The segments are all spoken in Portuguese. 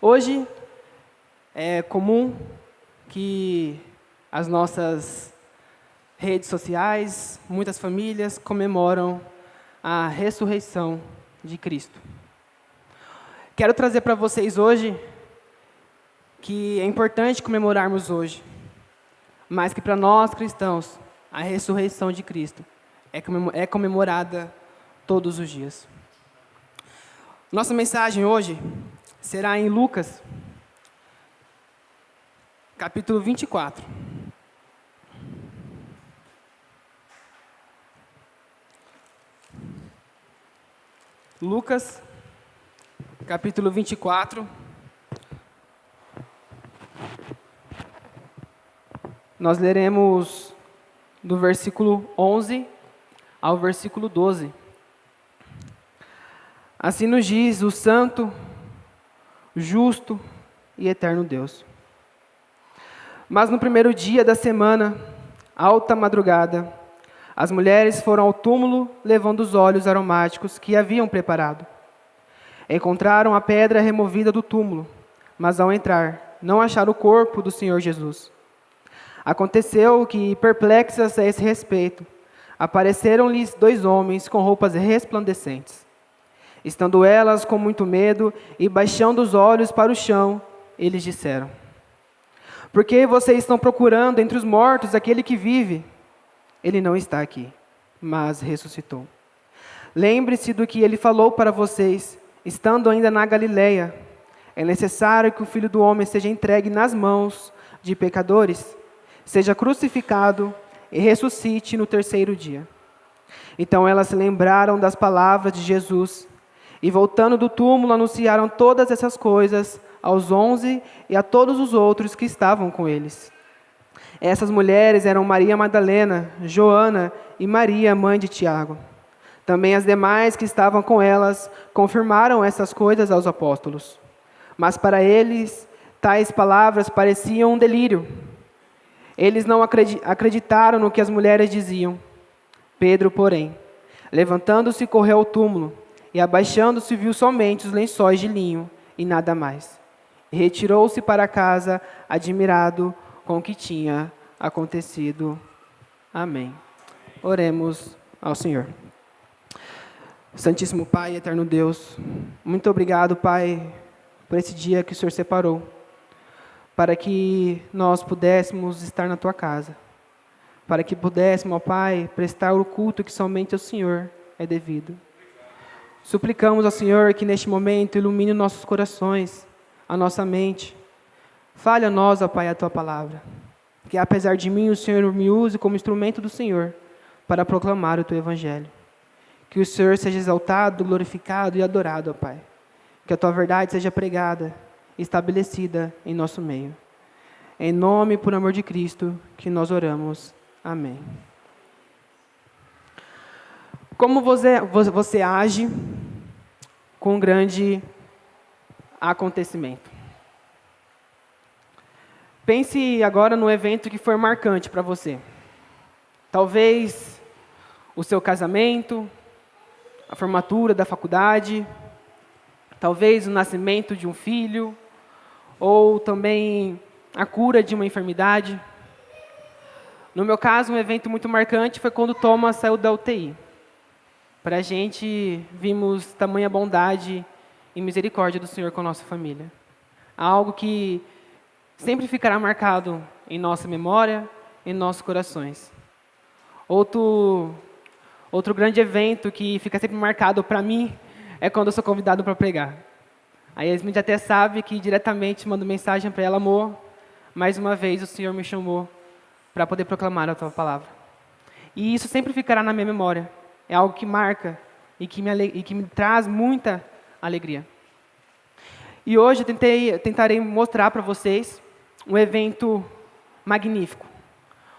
Hoje é comum que as nossas redes sociais, muitas famílias comemoram a ressurreição de Cristo. Quero trazer para vocês hoje que é importante comemorarmos hoje, mas que para nós cristãos, a ressurreição de Cristo é comemorada todos os dias. Nossa mensagem hoje será em Lucas, capítulo 24. Lucas, capítulo 24. Nós leremos do versículo 11 ao versículo 12. Assim nos diz o santo, justo e eterno Deus. Mas no primeiro dia da semana, alta madrugada, as mulheres foram ao túmulo levando os óleos aromáticos que haviam preparado. Encontraram a pedra removida do túmulo, mas ao entrar, não acharam o corpo do Senhor Jesus. Aconteceu que, perplexas a esse respeito, apareceram-lhes 2 homens com roupas resplandecentes. Estando elas com muito medo e baixando os olhos para o chão, eles disseram: Por que vocês estão procurando entre os mortos aquele que vive? Ele não está aqui, mas ressuscitou. Lembre-se do que ele falou para vocês, estando ainda na Galileia. É necessário que o Filho do Homem seja entregue nas mãos de pecadores, seja crucificado e ressuscite no 3º dia. Então elas se lembraram das palavras de Jesus e, voltando do túmulo, anunciaram todas essas coisas aos 11 e a todos os outros que estavam com eles. Essas mulheres eram Maria Madalena, Joana e Maria, mãe de Tiago. Também as demais que estavam com elas confirmaram essas coisas aos apóstolos. Mas para eles, tais palavras pareciam um delírio. Eles não acreditaram no que as mulheres diziam. Pedro, porém, levantando-se, correu ao túmulo, e abaixando-se, viu somente os lençóis de linho, e nada mais. E retirou-se para casa, admirado com o que tinha acontecido. Amém. Oremos ao Senhor. Santíssimo Pai, eterno Deus, muito obrigado, Pai, por esse dia que o Senhor separou, para que nós pudéssemos estar na Tua casa, para que pudéssemos, ó Pai, prestar o culto que somente ao Senhor é devido. Suplicamos ao Senhor que neste momento ilumine nossos corações, a nossa mente. Fale a nós, ó Pai, a Tua palavra. Que apesar de mim, o Senhor me use como instrumento do Senhor para proclamar o Teu Evangelho. Que o Senhor seja exaltado, glorificado e adorado, ó Pai. Que a Tua verdade seja pregada e estabelecida em nosso meio. Em nome e por amor de Cristo que nós oramos. Amém. Como você age com um grande acontecimento? Pense agora no evento que foi marcante para você. Talvez o seu casamento, a formatura da faculdade, talvez o nascimento de um filho, ou também a cura de uma enfermidade. No meu caso, um evento muito marcante foi quando Thomas saiu da UTI. Para a gente, vimos tamanha bondade e misericórdia do Senhor com a nossa família. Algo que sempre ficará marcado em nossa memória, em nossos corações. Outro grande evento que fica sempre marcado para mim é quando eu sou convidado para pregar. A Yasmin até sabe que diretamente mando mensagem para ela: amor, mais uma vez o Senhor me chamou para poder proclamar a Tua palavra. E isso sempre ficará na minha memória. É algo que marca e que me traz muita alegria. E hoje eu tentarei mostrar para vocês um evento magnífico.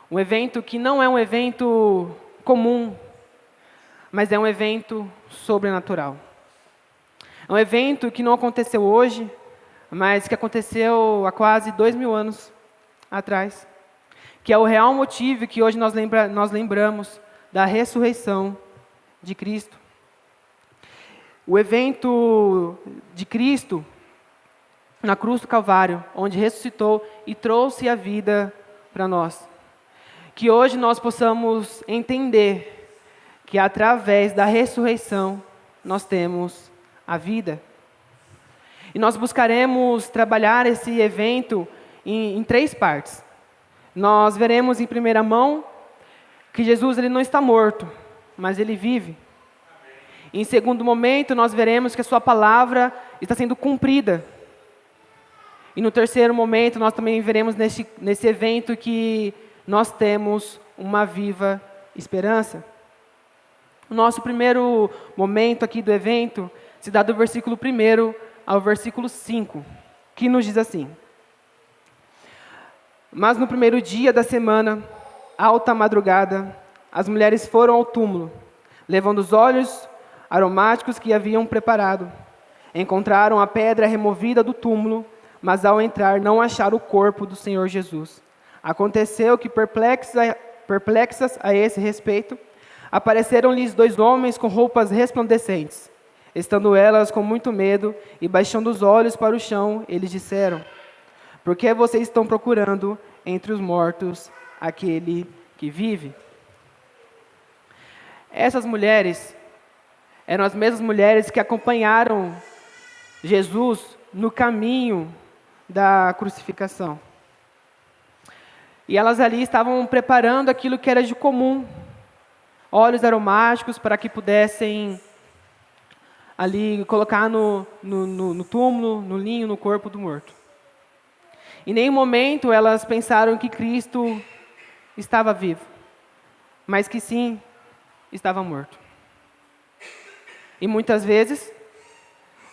Um evento que não é um evento comum, mas é um evento sobrenatural. É um evento que não aconteceu hoje, mas que aconteceu há quase 2000 anos atrás. Que é o real motivo que hoje nós lembramos da ressurreição de Cristo. O evento de Cristo na cruz do Calvário, onde ressuscitou e trouxe a vida para nós. Que hoje nós possamos entender que através da ressurreição nós temos a vida. E nós buscaremos trabalhar esse evento em 3 partes. Nós veremos em primeira mão que Jesus ele não está morto, mas ele vive. Em segundo momento, nós veremos que a sua palavra está sendo cumprida. E no terceiro momento, nós também veremos nesse evento que nós temos uma viva esperança. O nosso primeiro momento aqui do evento se dá do versículo 1 ao versículo 5, que nos diz assim: Mas no primeiro dia da semana, alta madrugada, as mulheres foram ao túmulo, levando os óleos aromáticos que haviam preparado. Encontraram a pedra removida do túmulo, mas ao entrar não acharam o corpo do Senhor Jesus. Aconteceu que, perplexas a esse respeito, apareceram-lhes 2 homens com roupas resplandecentes. Estando elas com muito medo e baixando os olhos para o chão, eles disseram: Por que vocês estão procurando entre os mortos aquele que vive? Essas mulheres eram as mesmas mulheres que acompanharam Jesus no caminho da crucificação. E elas ali estavam preparando aquilo que era de comum, óleos aromáticos para que pudessem ali colocar no túmulo, no linho, no corpo do morto. Em nenhum momento elas pensaram que Cristo estava vivo, mas que sim, estava morto. E muitas vezes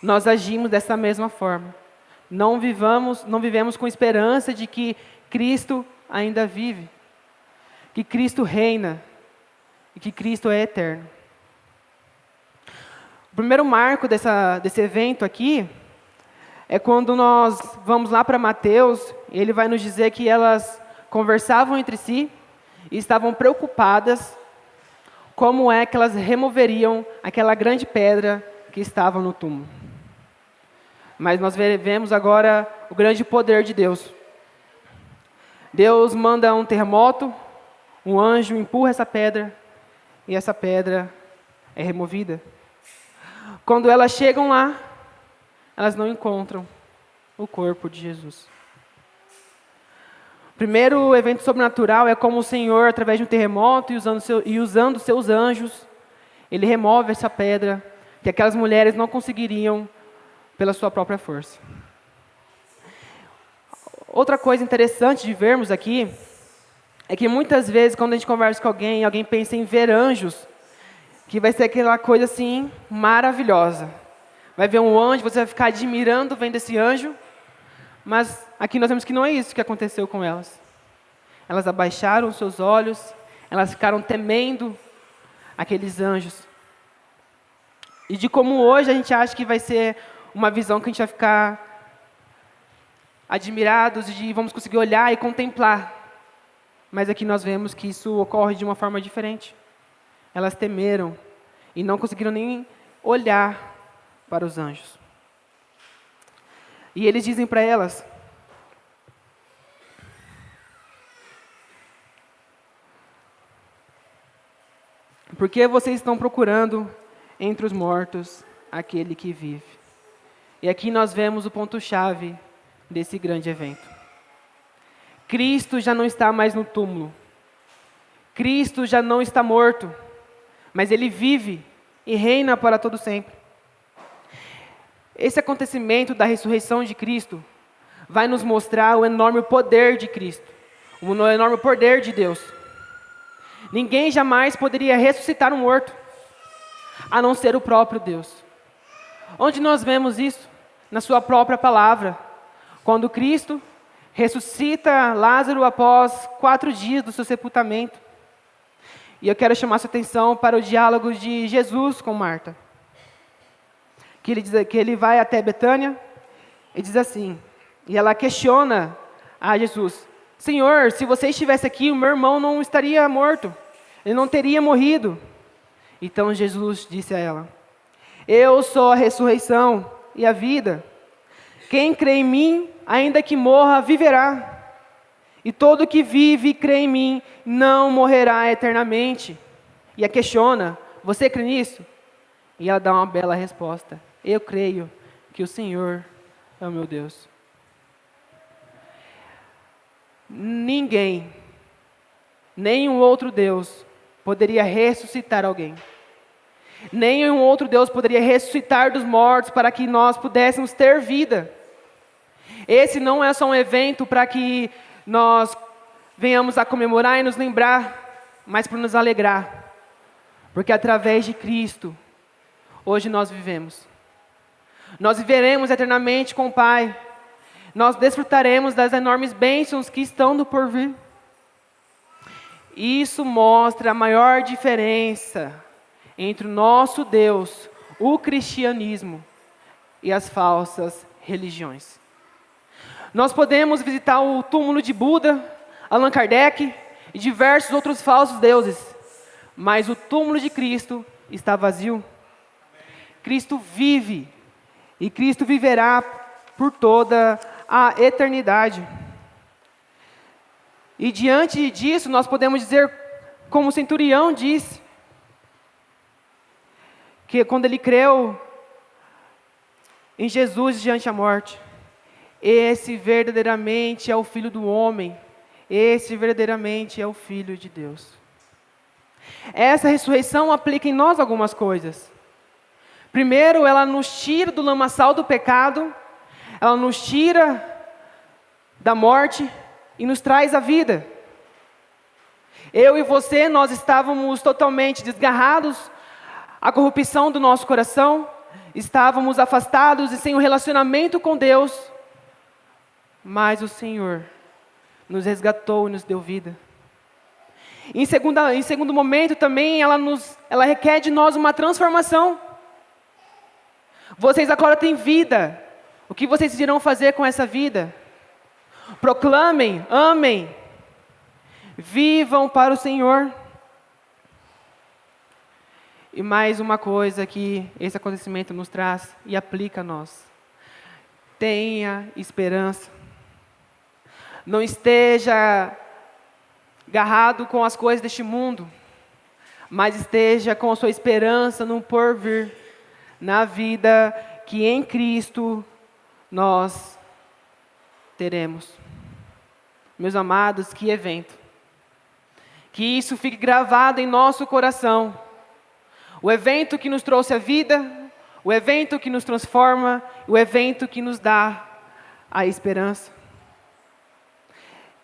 nós agimos dessa mesma forma. Não vivemos com esperança de que Cristo ainda vive, que Cristo reina e que Cristo é eterno. O primeiro marco desse evento aqui é quando nós vamos lá para Mateus, ele vai nos dizer que elas conversavam entre si e estavam preocupadas como é que elas removeriam aquela grande pedra que estava no túmulo. Mas nós vemos agora o grande poder de Deus. Deus manda um terremoto, um anjo empurra essa pedra e essa pedra é removida. Quando elas chegam lá, elas não encontram o corpo de Jesus. O primeiro evento sobrenatural é como o Senhor, através de um terremoto e usando seus anjos, Ele remove essa pedra que aquelas mulheres não conseguiriam pela sua própria força. Outra coisa interessante de vermos aqui é que muitas vezes quando a gente conversa com alguém pensa em ver anjos, que vai ser aquela coisa assim maravilhosa. Vai ver um anjo, você vai ficar admirando vendo esse anjo, mas aqui nós vemos que não é isso que aconteceu com elas. Elas abaixaram os seus olhos, elas ficaram temendo aqueles anjos. E de como hoje a gente acha que vai ser uma visão que a gente vai ficar admirados e vamos conseguir olhar e contemplar. Mas aqui nós vemos que isso ocorre de uma forma diferente. Elas temeram e não conseguiram nem olhar para os anjos. E eles dizem para elas: Por que vocês estão procurando entre os mortos aquele que vive? E aqui nós vemos o ponto-chave desse grande evento. Cristo já não está mais no túmulo. Cristo já não está morto, mas Ele vive e reina para todo sempre. Esse acontecimento da ressurreição de Cristo vai nos mostrar o enorme poder de Cristo, o enorme poder de Deus. Ninguém jamais poderia ressuscitar um morto, a não ser o próprio Deus. Onde nós vemos isso? Na sua própria palavra. Quando Cristo ressuscita Lázaro após 4 dias do seu sepultamento. E eu quero chamar sua atenção para o diálogo de Jesus com Marta. Que ele vai até Betânia e diz assim, e ela questiona a Jesus: Senhor, se você estivesse aqui, o meu irmão não estaria morto, ele não teria morrido. Então Jesus disse a ela: Eu sou a ressurreição e a vida. Quem crê em mim, ainda que morra, viverá. E todo que vive e crê em mim, não morrerá eternamente. E a questiona, você crê nisso? E ela dá uma bela resposta. Eu creio que o Senhor é o meu Deus. Ninguém, nenhum outro Deus poderia ressuscitar alguém. Nenhum outro Deus poderia ressuscitar dos mortos para que nós pudéssemos ter vida. Esse não é só um evento para que nós venhamos a comemorar e nos lembrar, mas para nos alegrar. Porque através de Cristo, hoje nós vivemos. Nós viveremos eternamente com o Pai. Nós desfrutaremos das enormes bênçãos que estão no porvir. Isso mostra a maior diferença entre o nosso Deus, o cristianismo e as falsas religiões. Nós podemos visitar o túmulo de Buda, Allan Kardec e diversos outros falsos deuses, mas o túmulo de Cristo está vazio. Cristo vive e Cristo viverá por toda a eternidade. E diante disso, nós podemos dizer, como o centurião disse, que quando ele creu em Jesus diante da morte, esse verdadeiramente é o Filho do homem, esse verdadeiramente é o Filho de Deus. Essa ressurreição aplica em nós algumas coisas. Primeiro, ela nos tira do lamaçal do pecado, ela nos tira da morte e nos traz a vida. Eu e você, nós estávamos totalmente desgarrados à corrupção do nosso coração, estávamos afastados e sem um relacionamento com Deus, mas o Senhor nos resgatou e nos deu vida. Em segundo momento também, ela requer de nós uma transformação. Vocês agora têm vida. O que vocês irão fazer com essa vida? Proclamem, amem, vivam para o Senhor. E mais uma coisa que esse acontecimento nos traz e aplica a nós. Tenha esperança. Não esteja agarrado com as coisas deste mundo, mas esteja com a sua esperança no porvir, na vida que em Cristo nós teremos. Meus amados, que evento. Que isso fique gravado em nosso coração. O evento que nos trouxe a vida, o evento que nos transforma, o evento que nos dá a esperança.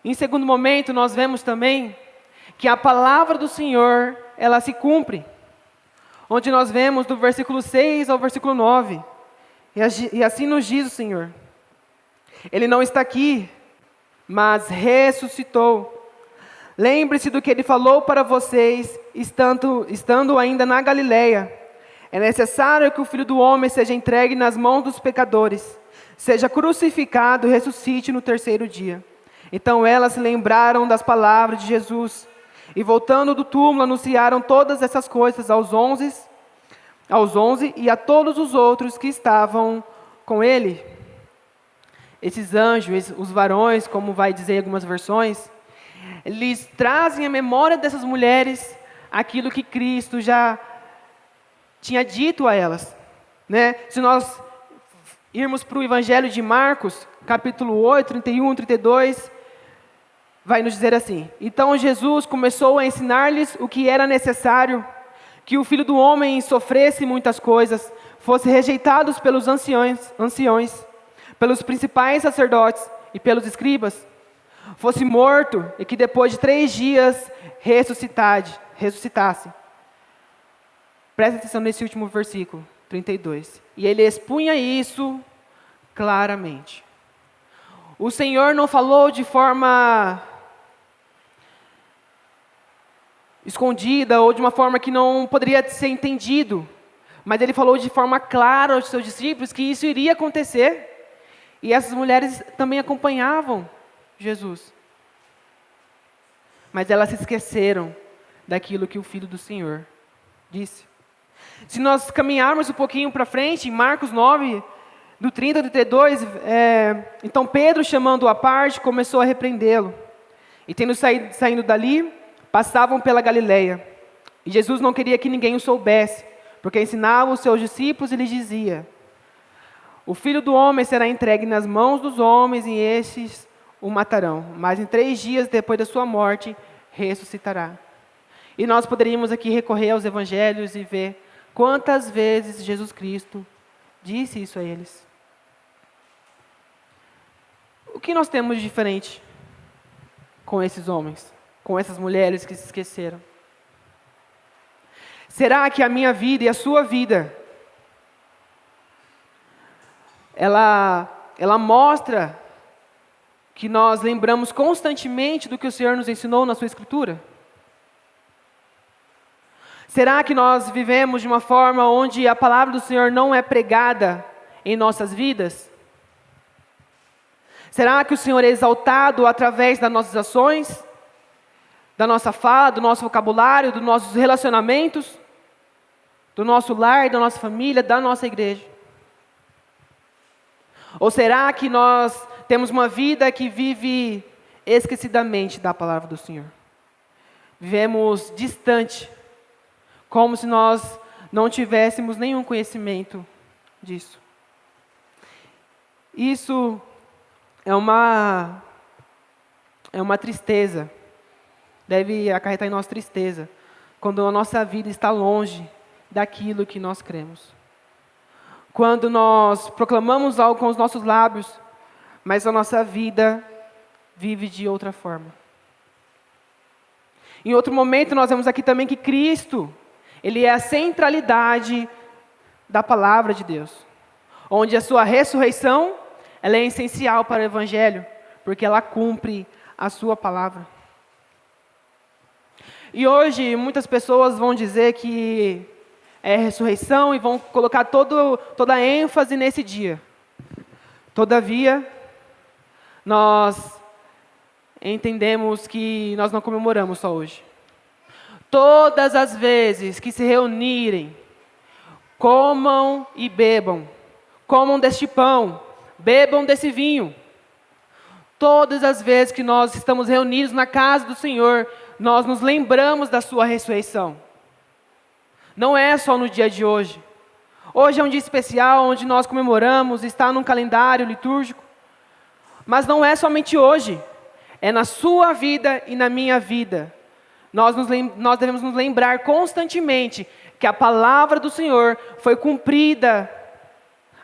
Em segundo momento, nós vemos também que a palavra do Senhor, ela se cumpre. Onde nós vemos do versículo 6 ao versículo 9. E assim nos diz o Senhor. Ele não está aqui, mas ressuscitou. Lembre-se do que Ele falou para vocês, estando ainda na Galileia. É necessário que o Filho do Homem seja entregue nas mãos dos pecadores, seja crucificado e ressuscite no terceiro dia. Então elas se lembraram das palavras de Jesus, e voltando do túmulo anunciaram todas essas coisas aos 11 e a todos os outros que estavam com ele. Esses anjos, os varões, como vai dizer em algumas versões, eles trazem à memória dessas mulheres aquilo que Cristo já tinha dito a elas, né? Se nós irmos para o Evangelho de Marcos, capítulo 8, 31, 32, vai nos dizer assim: então Jesus começou a ensinar-lhes o que era necessário, que o Filho do Homem sofresse muitas coisas, fosse rejeitado pelos anciões, pelos principais sacerdotes e pelos escribas, fosse morto e que depois de 3 dias ressuscitasse. Presta atenção nesse último versículo, 32. E ele expunha isso claramente. O Senhor não falou de forma escondida ou de uma forma que não poderia ser entendido, mas Ele falou de forma clara aos seus discípulos que isso iria acontecer. E essas mulheres também acompanhavam Jesus. Mas elas se esqueceram daquilo que o Filho do Senhor disse. Se nós caminharmos um pouquinho para frente, em Marcos 9, do 30 ao 32, então Pedro, chamando-o à parte, começou a repreendê-lo. E tendo saindo dali, passavam pela Galileia. E Jesus não queria que ninguém o soubesse, porque ensinava os seus discípulos e lhes dizia: o Filho do Homem será entregue nas mãos dos homens, e estes o matarão. Mas em 3 dias depois da sua morte, ressuscitará. E nós poderíamos aqui recorrer aos evangelhos e ver quantas vezes Jesus Cristo disse isso a eles. O que nós temos de diferente com esses homens, com essas mulheres que se esqueceram? Será que a minha vida e a sua vida, ela mostra que nós lembramos constantemente do que o Senhor nos ensinou na sua Escritura? Será que nós vivemos de uma forma onde a palavra do Senhor não é pregada em nossas vidas? Será que o Senhor é exaltado através das nossas ações, da nossa fala, do nosso vocabulário, dos nossos relacionamentos, do nosso lar, da nossa família, da nossa igreja? Ou será que nós temos uma vida que vive esquecidamente da palavra do Senhor? Vivemos distante, como se nós não tivéssemos nenhum conhecimento disso. Isso é uma tristeza, deve acarretar em nós tristeza, quando a nossa vida está longe daquilo que nós cremos. Quando nós proclamamos algo com os nossos lábios, mas a nossa vida vive de outra forma. Em outro momento, nós vemos aqui também que Cristo, Ele é a centralidade da palavra de Deus, onde a sua ressurreição, ela é essencial para o Evangelho, porque ela cumpre a sua palavra. E hoje, muitas pessoas vão dizer que é ressurreição e vão colocar toda a ênfase nesse dia. Todavia, nós entendemos que nós não comemoramos só hoje. Todas as vezes que se reunirem, comam e bebam. Comam deste pão, bebam desse vinho. Todas as vezes que nós estamos reunidos na casa do Senhor, nós nos lembramos da sua ressurreição. Não é só no dia de hoje. Hoje é um dia especial, onde nós comemoramos, está num calendário litúrgico. Mas não é somente hoje. É na sua vida e na minha vida. Nós devemos nos lembrar constantemente que a palavra do Senhor foi cumprida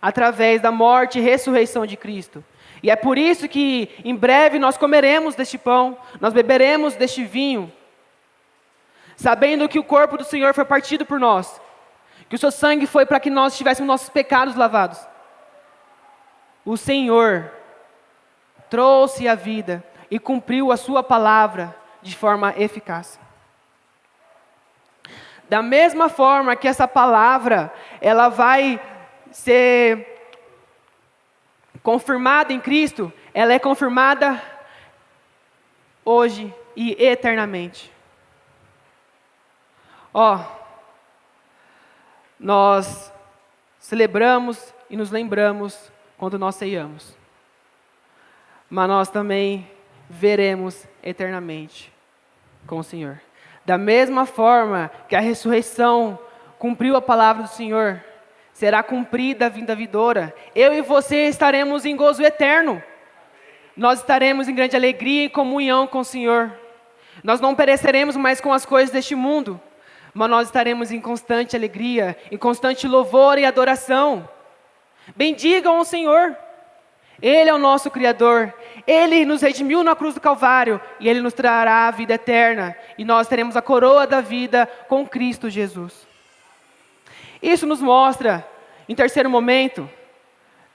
através da morte e ressurreição de Cristo. E é por isso que em breve nós comeremos deste pão, nós beberemos deste vinho, sabendo que o corpo do Senhor foi partido por nós, que o seu sangue foi para que nós tivéssemos nossos pecados lavados. O Senhor trouxe a vida e cumpriu a sua palavra de forma eficaz. Da mesma forma que essa palavra, ela vai ser confirmada em Cristo, ela é confirmada hoje e eternamente. Nós celebramos e nos lembramos quando nós ceiamos, mas nós também veremos eternamente com o Senhor. Da mesma forma que a ressurreição cumpriu a palavra do Senhor, será cumprida a vinda vindoura. Eu e você estaremos em gozo eterno. Nós estaremos em grande alegria e comunhão com o Senhor. Nós não pereceremos mais com as coisas deste mundo, mas nós estaremos em constante alegria, em constante louvor e adoração. Bendigam o Senhor. Ele é o nosso Criador. Ele nos redimiu na cruz do Calvário e Ele nos trará a vida eterna. E nós teremos a coroa da vida com Cristo Jesus. Isso nos mostra, em terceiro momento,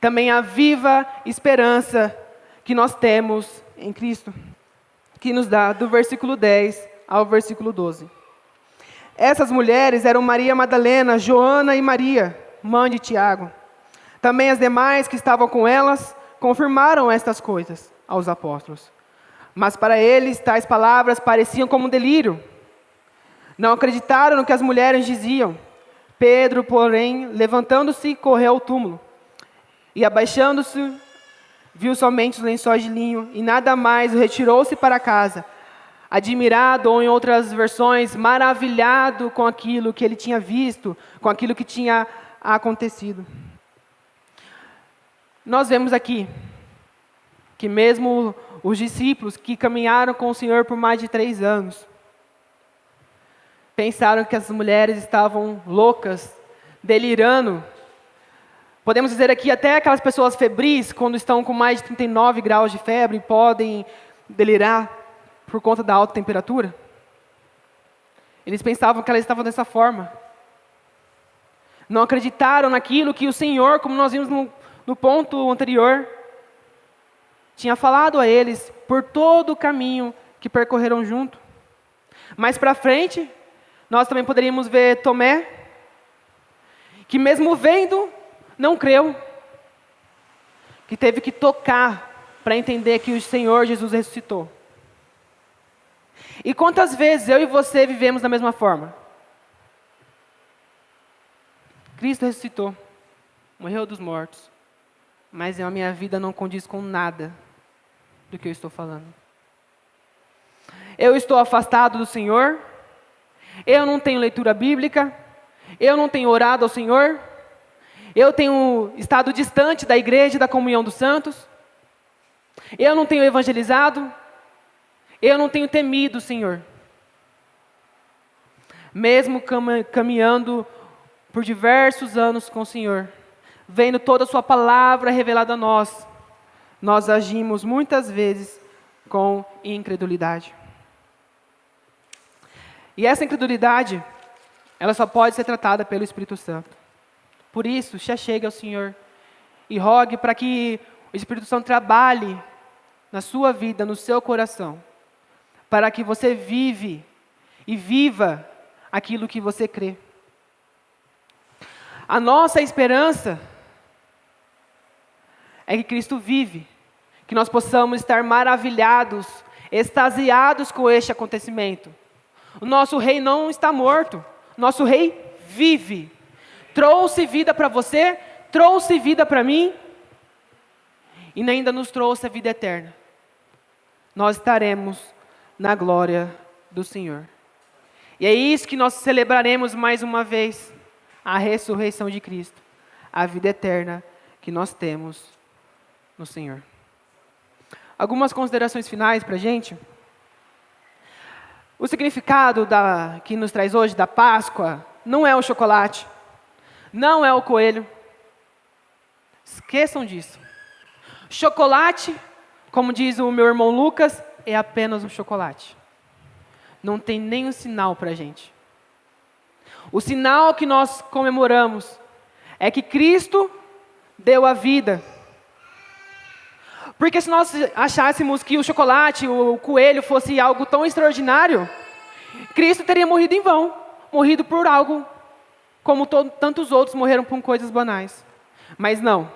também a viva esperança que nós temos em Cristo, que nos dá do versículo 10 ao versículo 12. Essas mulheres eram Maria Madalena, Joana e Maria, mãe de Tiago. Também as demais que estavam com elas confirmaram estas coisas aos apóstolos. Mas para eles tais palavras pareciam como um delírio. Não acreditaram no que as mulheres diziam. Pedro, porém, levantando-se, correu ao túmulo. E abaixando-se, viu somente os lençóis de linho e nada mais, retirou-se para casa, admirado, ou em outras versões, maravilhado com aquilo que ele tinha visto, com aquilo que tinha acontecido. Nós vemos aqui que mesmo os discípulos que caminharam com o Senhor por mais de 3 anos, pensaram que as mulheres estavam loucas, delirando. Podemos dizer aqui até aquelas pessoas febris, quando estão com mais de 39 graus de febre, podem delirar por conta da alta temperatura. Eles pensavam que elas estavam dessa forma. Não acreditaram naquilo que o Senhor, como nós vimos no ponto anterior, tinha falado a eles por todo o caminho que percorreram junto. Mais para frente, nós também poderíamos ver Tomé, que mesmo vendo, não creu, que teve que tocar para entender que o Senhor Jesus ressuscitou. E quantas vezes eu e você vivemos da mesma forma? Cristo ressuscitou, morreu dos mortos, mas a minha vida não condiz com nada do que eu estou falando. Eu estou afastado do Senhor, eu não tenho leitura bíblica, eu não tenho orado ao Senhor, eu tenho estado distante da igreja e da comunhão dos santos, eu não tenho evangelizado, eu não tenho temido o Senhor. Mesmo caminhando por diversos anos com o Senhor, vendo toda a sua palavra revelada a nós, nós agimos muitas vezes com incredulidade. E essa incredulidade, ela só pode ser tratada pelo Espírito Santo. Por isso, se achegue ao Senhor e rogue para que o Espírito Santo trabalhe na sua vida, no seu coração, para que você viva aquilo que você crê. A nossa esperança é que Cristo vive, que nós possamos estar maravilhados, extasiados com este acontecimento. O nosso rei não está morto, nosso rei vive. Trouxe vida para você, trouxe vida para mim, e ainda nos trouxe a vida eterna. Nós estaremos na glória do Senhor. E é isso que nós celebraremos mais uma vez, a ressurreição de Cristo, a vida eterna que nós temos no Senhor. Algumas considerações finais para a gente. O significado que nos traz hoje da Páscoa não é o chocolate, não é o coelho. Esqueçam disso. Chocolate, como diz o meu irmão Lucas, é apenas um chocolate. Não tem nenhum sinal para a gente. O sinal que nós comemoramos é que Cristo deu a vida. Porque se nós achássemos que o chocolate, o coelho fosse algo tão extraordinário, Cristo teria morrido em vão, morrido por algo como tantos outros morreram por coisas banais. Mas não,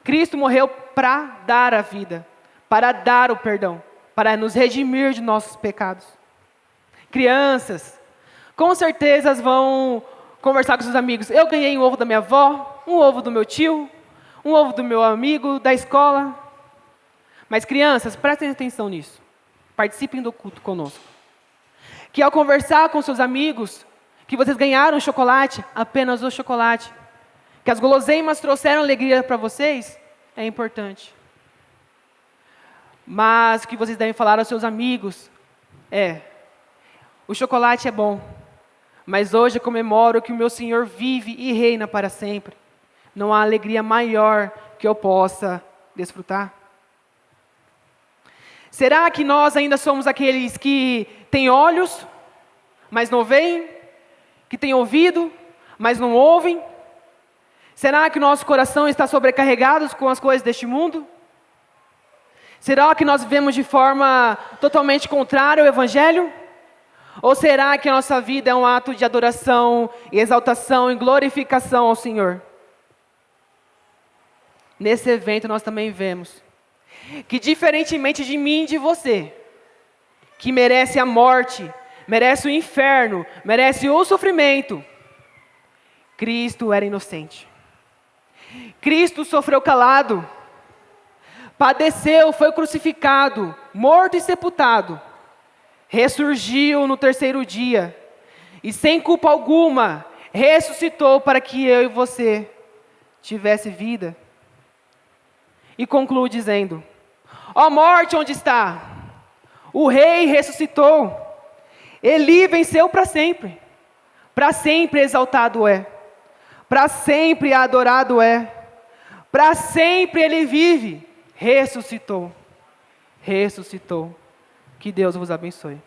Cristo morreu para dar a vida, para dar o perdão, para nos redimir de nossos pecados. Crianças, com certeza vão conversar com seus amigos. Eu ganhei um ovo da minha avó, um ovo do meu tio, um ovo do meu amigo da escola. Mas crianças, prestem atenção nisso. Participem do culto conosco. Que ao conversar com seus amigos, que vocês ganharam chocolate, apenas o chocolate, que as guloseimas trouxeram alegria para vocês, é importante. Mas o que vocês devem falar aos seus amigos o chocolate é bom, mas hoje eu comemoro que o meu Senhor vive e reina para sempre. Não há alegria maior que eu possa desfrutar. Será que nós ainda somos aqueles que têm olhos, mas não veem? Que têm ouvido, mas não ouvem? Será que o nosso coração está sobrecarregado com as coisas deste mundo? Será que nós vivemos de forma totalmente contrária ao Evangelho? Ou será que a nossa vida é um ato de adoração, e exaltação e glorificação ao Senhor? Nesse evento nós também vemos que, diferentemente de mim e de você, que merece a morte, merece o inferno, merece o sofrimento, Cristo era inocente. Cristo sofreu calado, padeceu, foi crucificado, morto e sepultado, ressurgiu no terceiro dia, e sem culpa alguma, ressuscitou para que eu e você tivesse vida. E concluo dizendo: ó morte, onde está? O rei ressuscitou, ele venceu para sempre exaltado é, para sempre adorado é, para sempre ele vive, ressuscitou. Que Deus vos abençoe.